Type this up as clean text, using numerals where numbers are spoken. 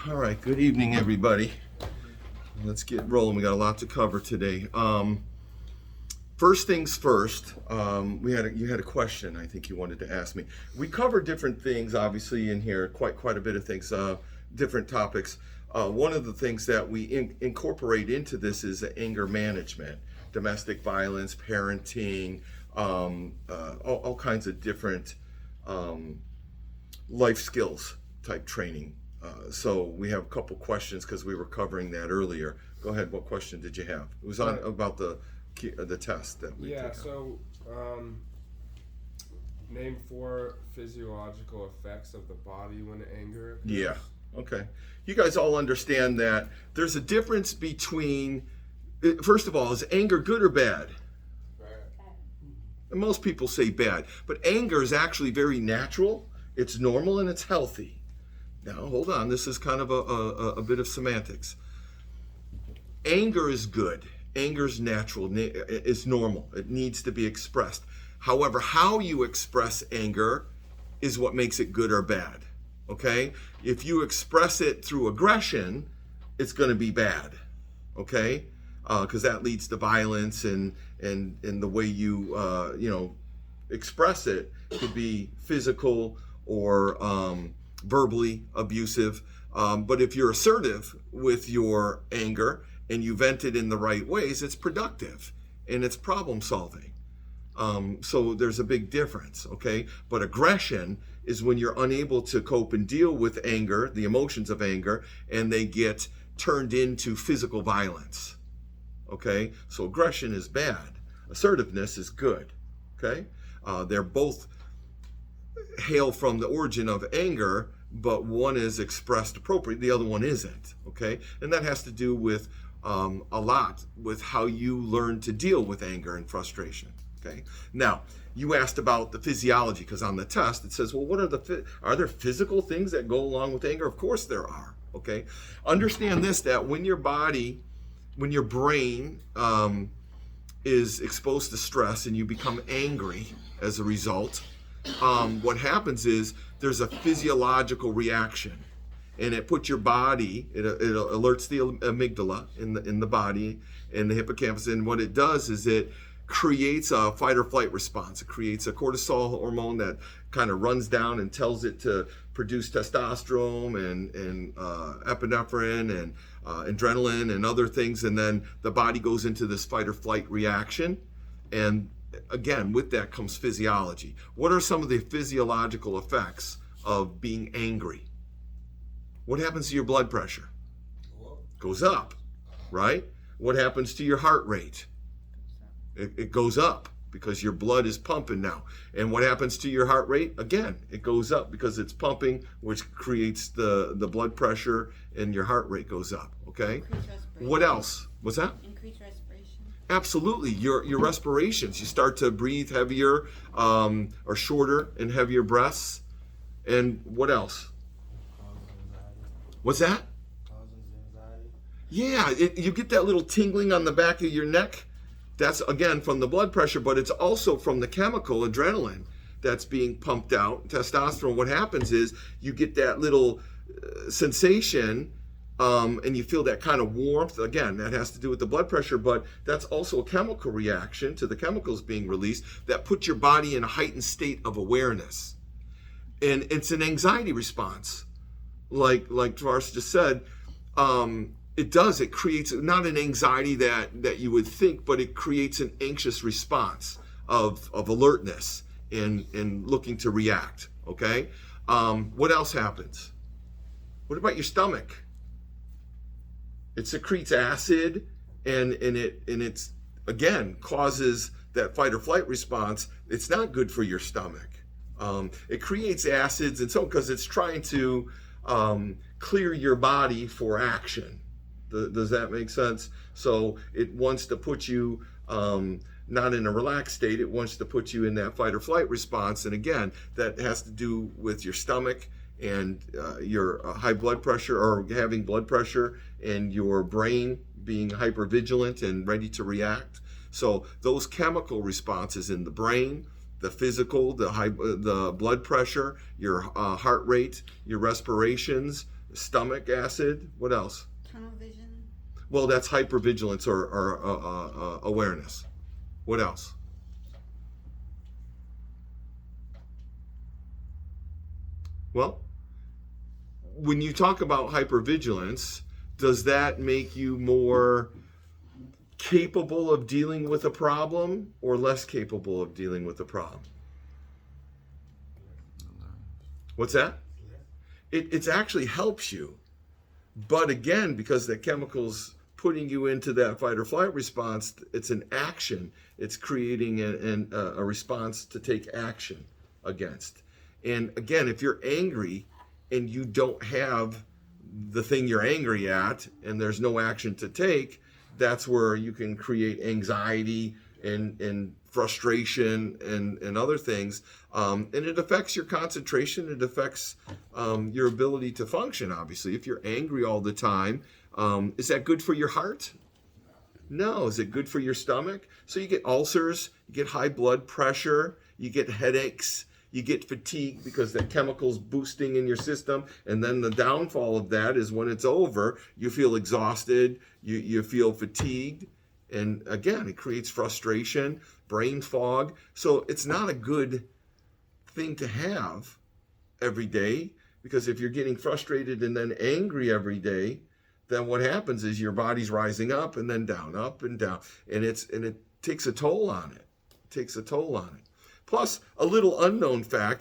All right, good evening, everybody. Let's get rolling. We got a lot to cover today. First things first, you had a question I think you wanted to ask me. We cover different things, obviously, in here, quite a bit of things, different topics. One of the things that we incorporate into this is anger management, domestic violence, parenting, all kinds of different life skills type training. So we have a couple questions because we were covering that earlier. Go ahead. What question did you have? It was on about the test that we take. So name 4 physiological effects of the body when anger occurs. Yeah. Okay. You guys all understand that there's a difference between, first of all, is anger good or bad? Bad. And most people say bad, but anger is actually very natural. It's normal and it's healthy. Now, hold on. This is kind of a bit of semantics. Anger is good. Anger is natural. It's normal. It needs to be expressed. However, how you express anger is what makes it good or bad. Okay? If you express it through aggression, it's going to be bad. Okay? Because that leads to violence, and the way you express it could be physical or verbally abusive. But if you're assertive with your anger and you vent it in the right ways, it's productive and it's problem solving. So there's a big difference, okay? But aggression is when you're unable to cope and deal with anger, the emotions of anger, and they get turned into physical violence, okay? So aggression is bad. Assertiveness is good, okay? They're both hail from the origin of anger, but one is expressed appropriately, the other one isn't, okay? And that has to do with a lot with how you learn to deal with anger and frustration, okay? Now, you asked about the physiology, because on the test it says, well, what are there physical things that go along with anger? Of course there are, okay? Understand this, that when your brain is exposed to stress and you become angry as a result, what happens is there's a physiological reaction, and it puts your body, it alerts the amygdala in the body and the hippocampus, and what it does is it creates a fight or flight response. It creates a cortisol hormone that kind of runs down and tells it to produce testosterone and epinephrine and adrenaline and other things, and then the body goes into this fight or flight reaction, and again, with that comes physiology. What are some of the physiological effects of being angry? What happens to your blood pressure? Goes up, right? What happens to your heart rate? It goes up because your blood is pumping now. And what happens to your heart rate? Again, it goes up because it's pumping, which creates the blood pressure, and your heart rate goes up, okay? What else? What's that? Increased respiration. Absolutely. Your respirations, you start to breathe heavier or shorter and heavier breaths. And what else? What's that? Yeah, you get that little tingling on the back of your neck. That's, again, from the blood pressure, but it's also from the chemical adrenaline that's being pumped out, testosterone. What happens is you get that little sensation, and you feel that kind of warmth. Again, that has to do with the blood pressure, but that's also a chemical reaction to the chemicals being released that put your body in a heightened state of awareness. And it's an anxiety response. Like Tavares just said, it creates not an anxiety that you would think, but it creates an anxious response of alertness and looking to react, okay? What else happens? What about your stomach? It secretes acid, and it's again causes that fight or flight response. It's not good for your stomach. It creates acids, and so because it's trying to clear your body for action. Does that make sense? So it wants to put you not in a relaxed state. It wants to put you in that fight or flight response. And again, that has to do with your stomach and your high blood pressure, or having blood pressure, and your brain being hypervigilant and ready to react. So those chemical responses in the brain, the physical, the blood pressure, your heart rate, your respirations, Stomach acid. What else? Tunnel vision. Well, that's hypervigilance or awareness. What else? Well, when you talk about hypervigilance, does that make you more capable of dealing with a problem or less capable of dealing with a problem? What's that? It actually helps you. But again, because that chemical's putting you into that fight or flight response, it's an action. It's creating a response to take action against. And again, if you're angry and you don't have the thing you're angry at and there's no action to take, that's where you can create anxiety and frustration and other things. And it affects your concentration. It affects your ability to function, obviously. If you're angry all the time, is that good for your heart? No. Is it good for your stomach? So you get ulcers, you get high blood pressure, you get headaches, you get fatigue because that chemical's boosting in your system. And then the downfall of that is when it's over, you feel exhausted, you feel fatigued. And again, it creates frustration, brain fog. So it's not a good thing to have every day, because if you're getting frustrated and then angry every day, then what happens is your body's rising up and then down, up and down. And it takes a toll on it. It takes a toll on it. Plus, a little unknown fact,